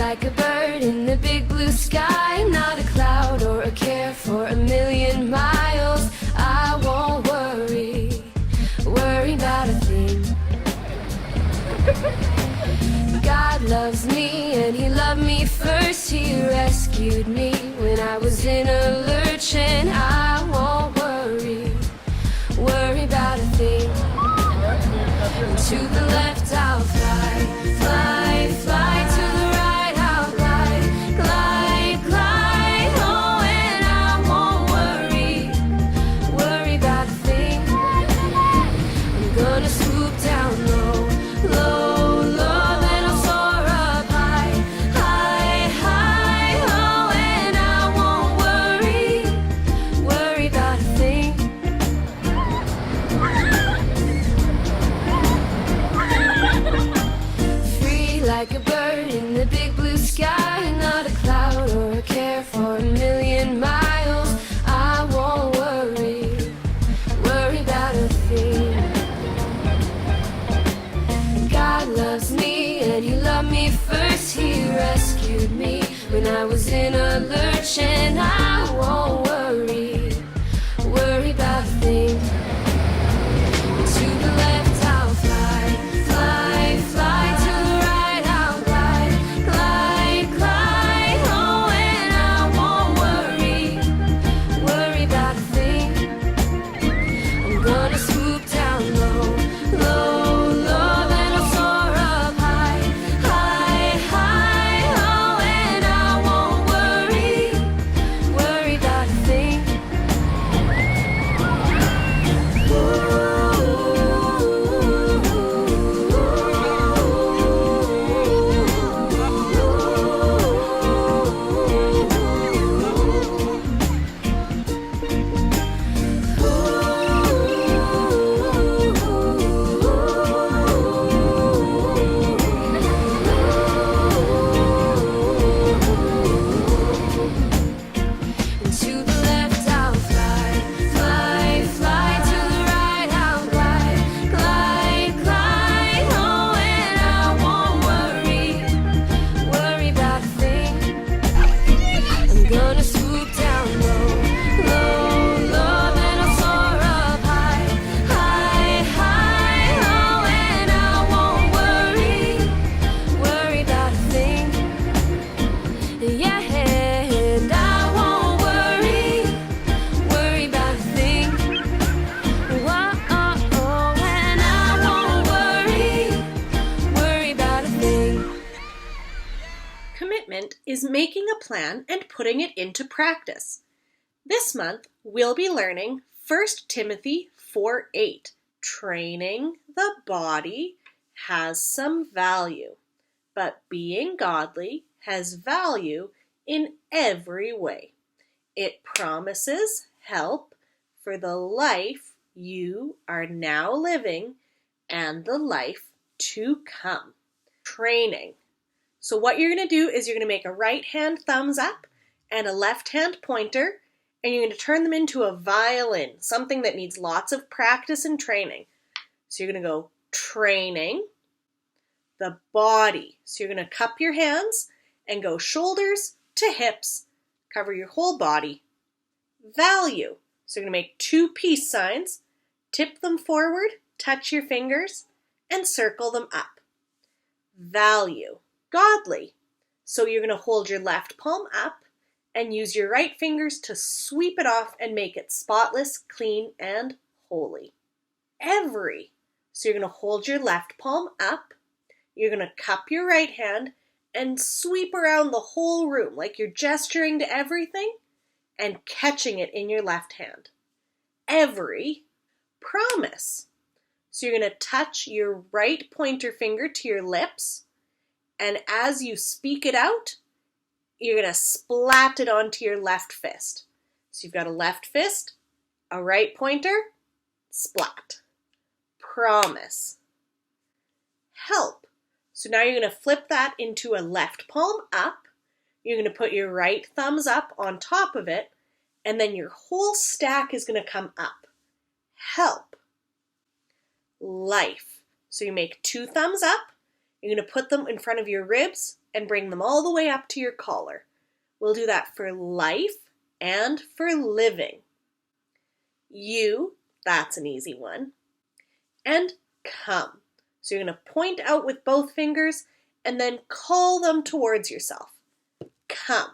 like a bird in the big blue sky, not a cloud or a care for a million miles. I won't worry about a thing. God loves me and he loved me first. He rescued me when I was in a lurch, and I won't worry about a thing. To the left I'll fly, fly, fly. To the right I'll glide, glide, glide. Oh, and I won't worry about a thing. I'm gonna swoop down low, low, low. Then I'll soar up high, high, high. Oh, and I won't worry about a thing. Like a bird in the big blue sky, not a cloud or a care for a million miles. I won't worry about a thing. God loves me and he loved me first. He rescued me when I was in a lurch, and I won't worry about a thing. To the left I'll fly, fly, fly. To the right I'll glide, glide, glide. Oh, and I won't worry about a thing. I'm gonna swoop down low, low, low. Then I'll soar up high, high, high. Oh, and I won't worry about a thing. To the left I'll fly, fly, fly. To the right I'll glide, glide, glide. Oh, and I won't worry about a thing. I'm gonna swoop down low, low, low. Then I'll soar up high, high, high. Oh, and I won't worry about a thing. Yeah, and I won't worry about a thing. Whoa, and I won't worry about a thing. Commitment is making a plan and putting it into practice. This month, we'll be learning 1 Timothy 4:8. Training the body has some value, but being godly has value in every way. It promises help for the life you are now living and the life to come. Training. So what you're going to do is you're going to make a right hand thumbs up and a left hand pointer, and you're going to turn them into a violin, something that needs lots of practice and training. So you're going to go training the body. So you're going to cup your hands and go shoulders to hips, cover your whole body. Value. So you're going to make 2 peace signs, tip them forward, touch your fingers, and circle them up. Value. Godly. So you're going to hold your left palm up and use your right fingers to sweep it off and make it spotless, clean, and holy. Every. So you're going to hold your left palm up, you're going to cup your right hand and sweep around the whole room like you're gesturing to everything and catching it in your left hand. Every. Promise. So you're going to touch your right pointer finger to your lips, and as you speak it out, you're going to splat it onto your left fist. So you've got a left fist, a right pointer, splat. Promise. Help. So now you're going to flip that into a left palm up. You're going to put your right thumbs up on top of it, and then your whole stack is going to come up. Help. Life. So you make 2 thumbs up, You're going to put them in front of your ribs and bring them all the way up to your collar. We'll do that for life and for living. You, that's an easy one. And come. So you're going to point out with both fingers and then call them towards yourself. Come.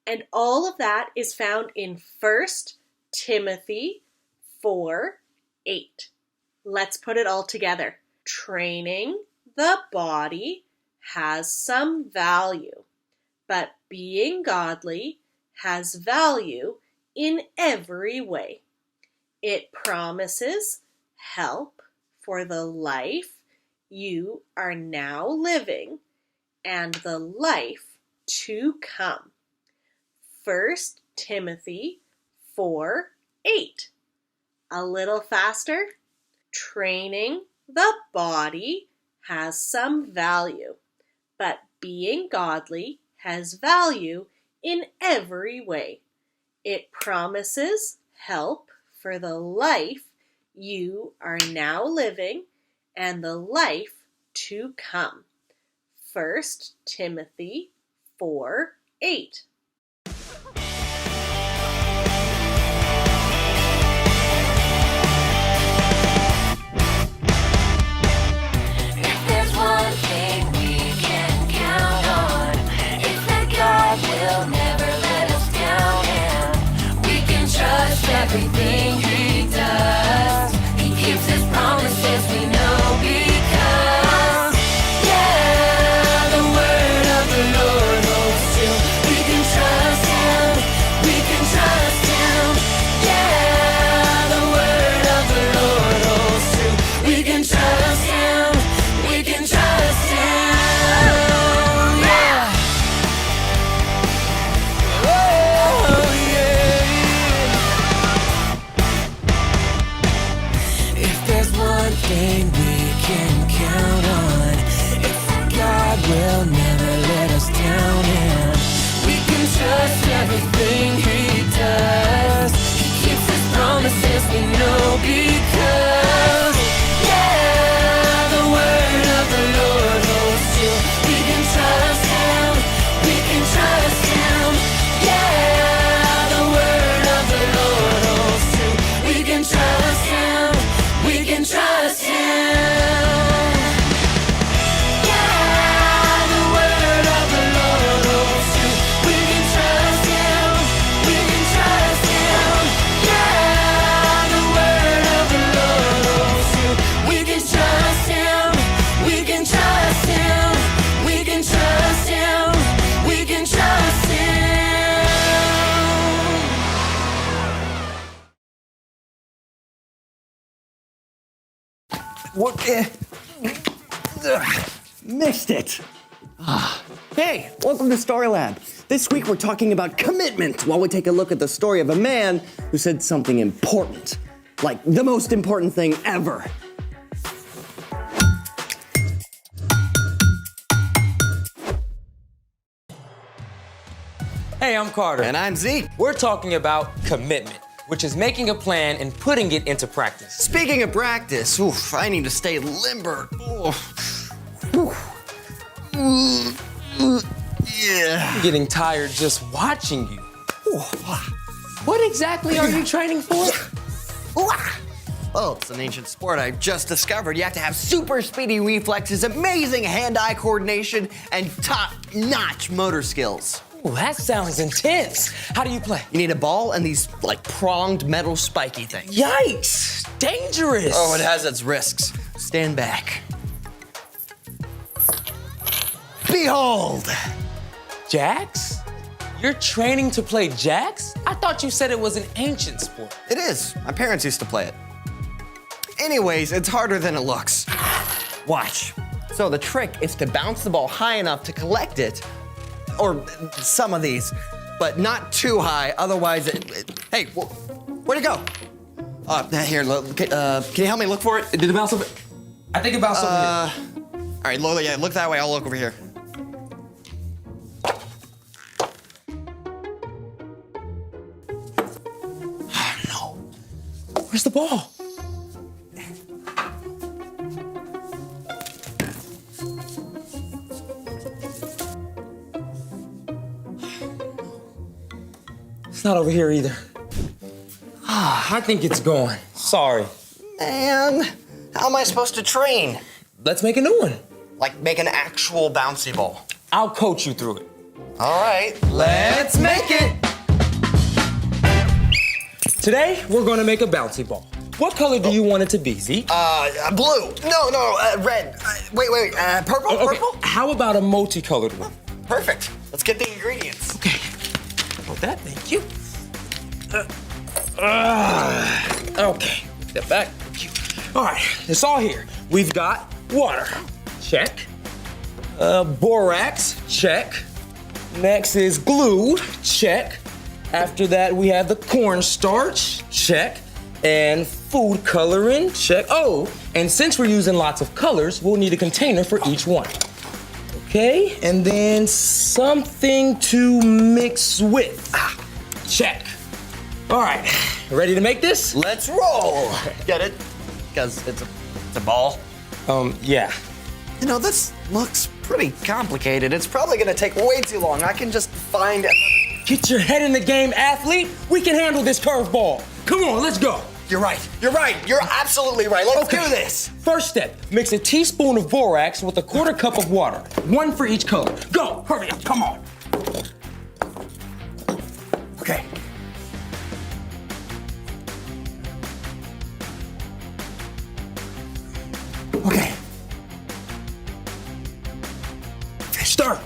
And all of that is found in 1 Timothy 4:8. Let's put it all together. Training the body has some value, but being godly has value in every way. It promises help for the life you are now living and the life to come. 1 Timothy 4:8. A little faster. Training the body has some value, but being godly has value in every way. It promises help for the life you are now living and the life to come. 1 Timothy 4:8. Will never let us down, and we can trust everything he does. He keeps his promises, we know, because the word of the Lord holds true. We can trust him, we can trust him. The word of the Lord holds true. We can trust him, we can trust him. Thing we can count on, it's God will never let us down, and we can trust everything he does. He keeps his promises, we know, because the word of the Lord holds true. We can trust him, we can trust him. The word of the Lord holds true. We can trust him, we can trust him. The word of the Lord holds true. We can trust him, we can trust him. The word of the Lord holds true. We can trust him, we can trust him. We can trust him, we can trust him. What? Missed it. Hey, welcome to Story Lab. This week we're talking about commitment while we take a look at the story of a man who said something important. Like the most important thing ever. Hey, I'm Carter. And I'm Zeke. We're talking about commitment, which is making a plan and putting it into practice. Speaking of practice, I need to stay limber. Yeah. I'm getting tired just watching you. What exactly are you training for? Oh, it's an ancient sport I just discovered. You have to have super speedy reflexes, amazing hand-eye coordination, and top-notch motor skills. Ooh, that sounds intense. How do you play? You need a ball and these, pronged metal spiky things. Yikes! Dangerous! Oh, it has its risks. Stand back. Behold! Jacks? You're training to play jacks? I thought you said it was an ancient sport. It is. My parents used to play it. Anyways, it's harder than it looks. Watch. So the trick is to bounce the ball high enough to collect it, or some of these, but not too high, otherwise hey, where'd it go? Here, can you help me look for it? Did it bounce over? I think it bounced over here. All right, Lola, yeah, look that way, I'll look over here. No. Where's the ball? not over here either. I think it's gone. Sorry. Man, how am I supposed to train? Let's make a new one. Like make an actual bouncy ball. I'll coach you through it. All right, let's make it. Today, we're gonna make a bouncy ball. What color do you want it to be, Zeke? Blue. No, red. Wait, purple, Okay, purple? how about a multicolored one? Perfect. Let's get the ingredients. Okay. Hold that, thank you. Okay, step back, thank you. All right, it's all here. We've got water, check. Borax, check. Next is glue, check. After that, we have the cornstarch, check. And food coloring, check. Oh, and since we're using lots of colors, we'll need a container for each one. Okay, and then something to mix with. Check. All right, ready to make this? Let's roll. Get it? Because it's a ball. Yeah. You know, this looks pretty complicated. It's probably gonna take way too long. I can just find another. Get your head in the game, athlete. We can handle this curveball. Come on, let's go. You're right. You're absolutely right. Let's do this. First step, mix a teaspoon of borax with a quarter cup of water. One for each color. Go, hurry up, come on. Okay. Okay. Start.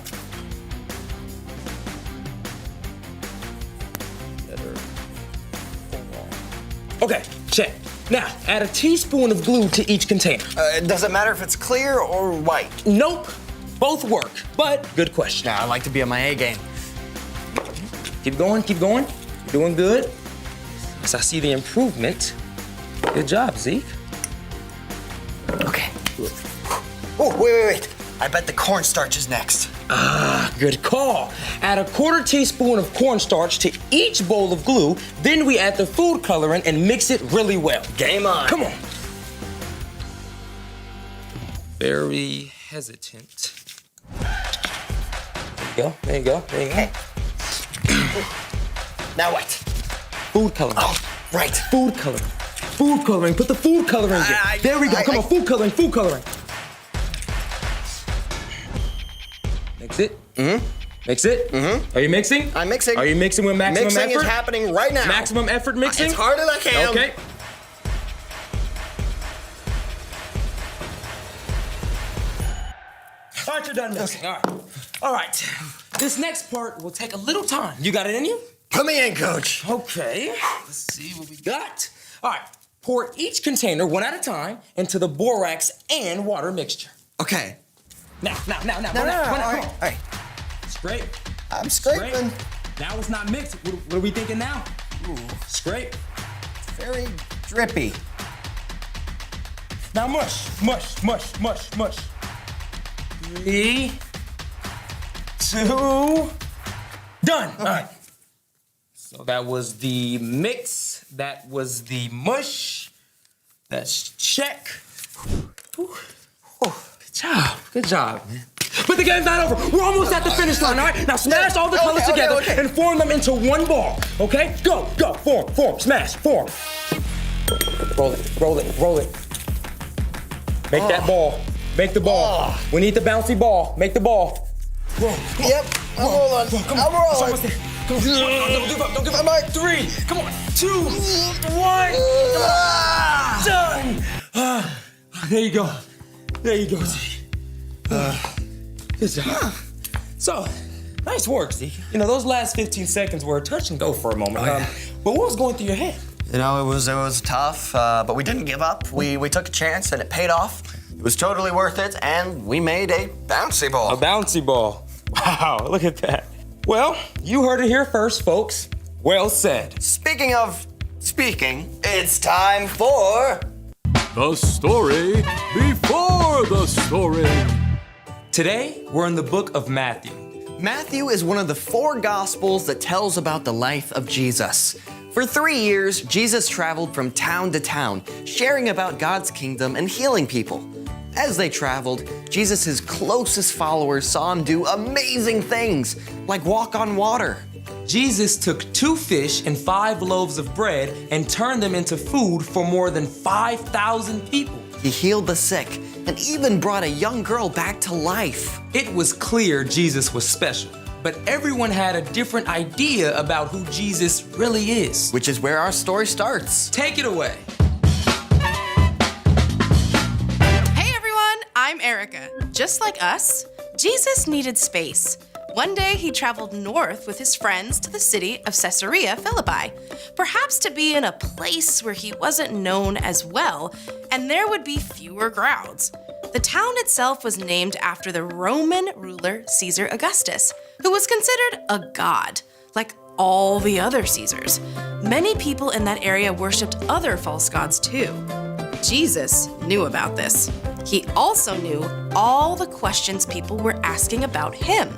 Okay, check. Now, add a teaspoon of glue to each container. Does it matter if it's clear or white? Nope, both work, but good question. Nah, I like to be on my A game. Keep going, keep going. You're doing good. As I see the improvement. Good job, Zeke. Okay. Oh, wait. I bet the cornstarch is next. Ah, good call. Add a quarter teaspoon of cornstarch to each bowl of glue, then we add the food coloring and mix it really well. Game on. Come on. Very hesitant. There you go. Now what? Food coloring. Oh, right. Food coloring. Put the food coloring in. There we go. Come on, food coloring. Mix it. Mm-hmm. Mix it. Mm-hmm. Are you mixing? I'm mixing. Are you mixing with maximum effort? Mixing is happening right now. Maximum effort mixing? As hard as I can. Okay. All right, you're done mixing. Okay. All right. This next part will take a little time. You got it in you? Put me in, coach. Okay. Let's see what we got. All right. Pour each container one at a time into the borax and water mixture. Okay. Now. No. All right. Scrape. I'm scraping. Now it's not mixed. What are we thinking now? Ooh, Scrape. very drippy. Now mush. 3, 2, done. Okay. All right. So that was the mix. That was the mush. That's check. Whew. Good job, man. But the game's not over. We're almost at the finish line, all right? Now smash all the colors together and form them into one ball, okay? Go, form, smash, form. Roll it. Make that ball. Make the ball. We need the bouncy ball. Make the ball. Roll. Yep. I'm rolling. It's I'm rolling. almost there. Come on. Don't give up. I'm at 3. Come on. 2, 1. Done. There you go, Z. Good job. So, nice work, Z. You know, those last 15 seconds were a touch and go for a moment. But what was going through your head? You know, it was tough, but we didn't give up. We took a chance and it paid off. It was totally worth it, and we made a bouncy ball. A bouncy ball. Wow, look at that. Well, you heard it here first, folks. Well said. Speaking, it's time for... The story before the story. Today, we're in the book of Matthew. Matthew is one of the 4 Gospels that tells about the life of Jesus. For 3 years, Jesus traveled from town to town, sharing about God's kingdom and healing people. As they traveled, Jesus' closest followers saw him do amazing things, like walk on water, Jesus took 2 fish and 5 loaves of bread and turned them into food for more than 5,000 people. He healed the sick and even brought a young girl back to life. It was clear Jesus was special, but everyone had a different idea about who Jesus really is. Which is where our story starts. Take it away. Hey everyone, I'm Erica. Just like us, Jesus needed space. One day he traveled north with his friends to the city of Caesarea Philippi, perhaps to be in a place where he wasn't known as well, and there would be fewer crowds. The town itself was named after the Roman ruler Caesar Augustus, who was considered a god, like all the other Caesars. Many people in that area worshipped other false gods too. Jesus knew about this. He also knew all the questions people were asking about him.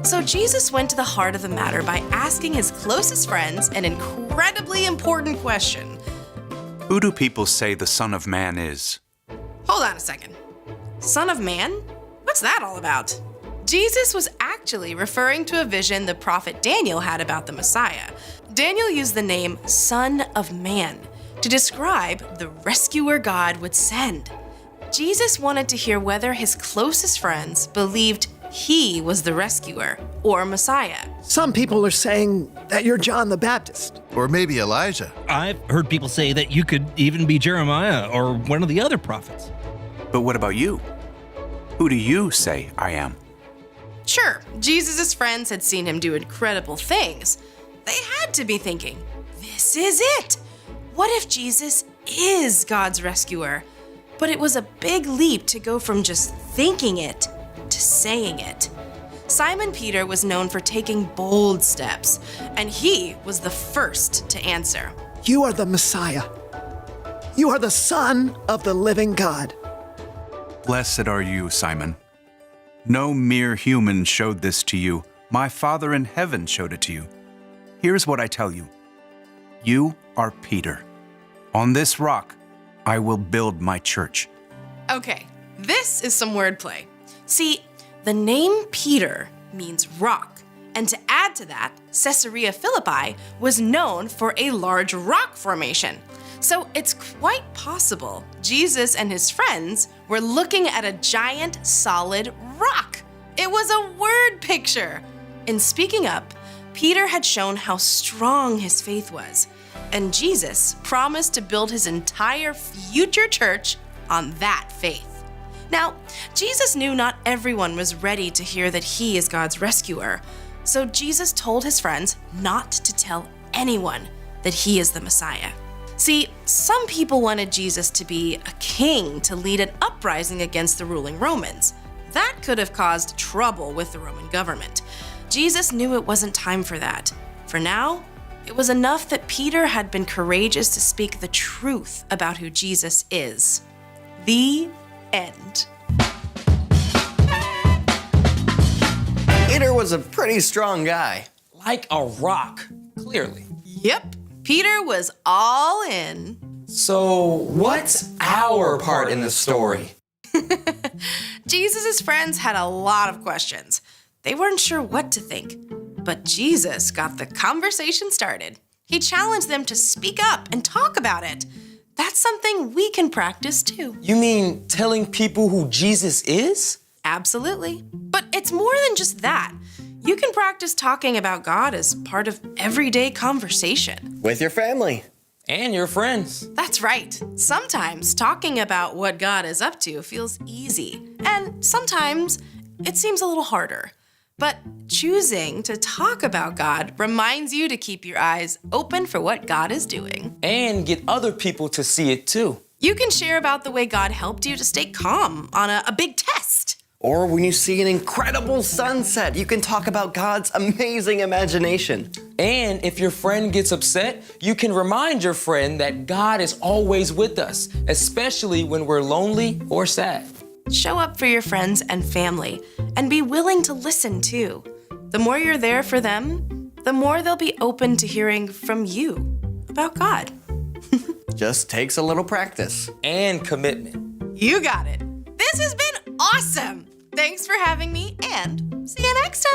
So Jesus went to the heart of the matter by asking his closest friends an incredibly important question. Who do people say the Son of Man is? Hold on a second. Son of Man? What's that all about? Jesus was actually referring to a vision the prophet Daniel had about the Messiah. Daniel used the name Son of Man to describe the rescuer God would send. Jesus wanted to hear whether his closest friends believed he was the rescuer or Messiah. Some people are saying that you're John the Baptist. Or maybe Elijah. I've heard people say that you could even be Jeremiah or one of the other prophets. But what about you? Who do you say I am? Sure, Jesus' friends had seen him do incredible things. They had to be thinking, this is it. What if Jesus is God's rescuer? But it was a big leap to go from just thinking it to saying it. Simon Peter was known for taking bold steps, and he was the first to answer. You are the Messiah. You are the Son of the living God. Blessed are you, Simon. No mere human showed this to you. My Father in heaven showed it to you. Here's what I tell you. You are Peter. On this rock, I will build my church. Okay, this is some wordplay. See, the name Peter means rock, and to add to that, Caesarea Philippi was known for a large rock formation. So it's quite possible Jesus and his friends were looking at a giant solid rock. It was a word picture. In speaking up, Peter had shown how strong his faith was, and Jesus promised to build his entire future church on that faith. Now, Jesus knew not everyone was ready to hear that he is God's rescuer, so Jesus told his friends not to tell anyone that he is the Messiah. See, some people wanted Jesus to be a king to lead an uprising against the ruling Romans. That could have caused trouble with the Roman government. Jesus knew it wasn't time for that. For now, it was enough that Peter had been courageous to speak the truth about who Jesus is. The end. Peter was a pretty strong guy. Like a rock, clearly. Yep, Peter was all in. So, what's our part in the story? Jesus' friends had a lot of questions. They weren't sure what to think, but Jesus got the conversation started. He challenged them to speak up and talk about it. That's something we can practice too. You mean telling people who Jesus is? Absolutely. But it's more than just that. You can practice talking about God as part of everyday conversation. With your family. And your friends. That's right. Sometimes talking about what God is up to feels easy, and sometimes it seems a little harder. But choosing to talk about God reminds you to keep your eyes open for what God is doing. And get other people to see it too. You can share about the way God helped you to stay calm on a big test. Or when you see an incredible sunset, you can talk about God's amazing imagination. And if your friend gets upset, you can remind your friend that God is always with us, especially when we're lonely or sad. Show up for your friends and family, and be willing to listen too. The more you're there for them, the more they'll be open to hearing from you about God. Just takes a little practice. And commitment. You got it. This has been awesome. Thanks for having me, and see you next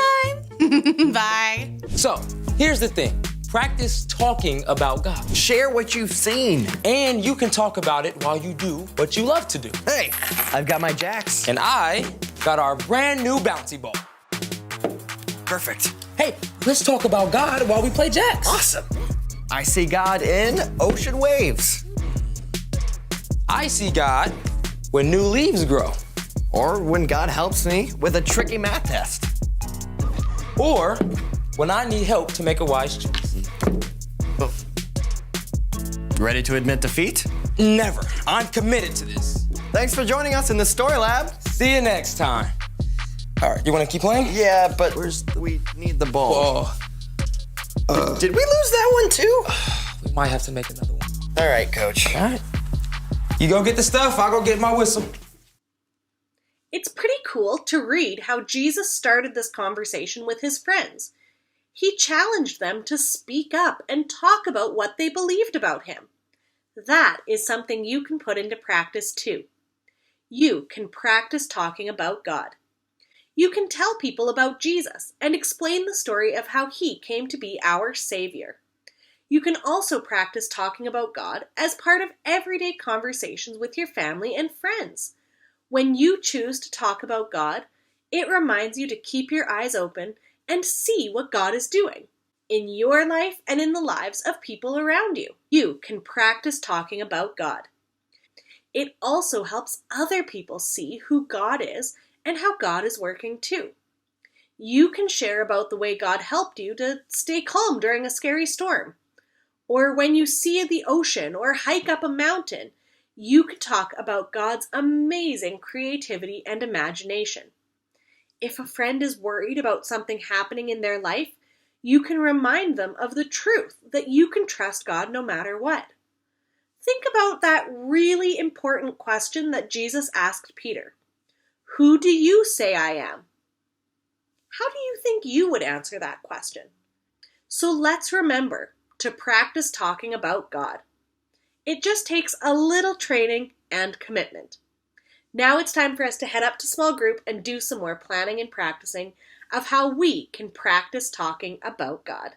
time. Bye. So, Here's the thing. Practice talking about God. Share what you've seen. And you can talk about it while you do what you love to do. Hey, I've got my jacks. And I got our brand new bouncy ball. Perfect. Hey, let's talk about God while we play jacks. Awesome. I see God in ocean waves. I see God when new leaves grow. Or when God helps me with a tricky math test. Or when I need help to make a wise choice. Ready to admit defeat? Never. I'm committed to this. Thanks for joining us in the Story Lab. See you next time. All right, you want to keep playing? Yeah, but we need the ball. Did we lose that one too? We might have to make another one. All right, coach. All right. You go get the stuff, I'll go get my whistle. It's pretty cool to read how Jesus started this conversation with his friends. He challenged them to speak up and talk about what they believed about him. That is something you can put into practice too. You can practice talking about God. You can tell people about Jesus and explain the story of how he came to be our Savior. You can also practice talking about God as part of everyday conversations with your family and friends. When you choose to talk about God, it reminds you to keep your eyes open and see what God is doing in your life and in the lives of people around you. You can practice talking about God. It also helps other people see who God is and how God is working too. You can share about the way God helped you to stay calm during a scary storm. Or when you see the ocean or hike up a mountain, you can talk about God's amazing creativity and imagination. If a friend is worried about something happening in their life, you can remind them of the truth that you can trust God no matter what. Think about that really important question that Jesus asked Peter. Who do you say I am? How do you think you would answer that question? So let's remember to practice talking about God. It just takes a little training and commitment. Now it's time for us to head up to small group and do some more planning and practicing of how we can practice talking about God.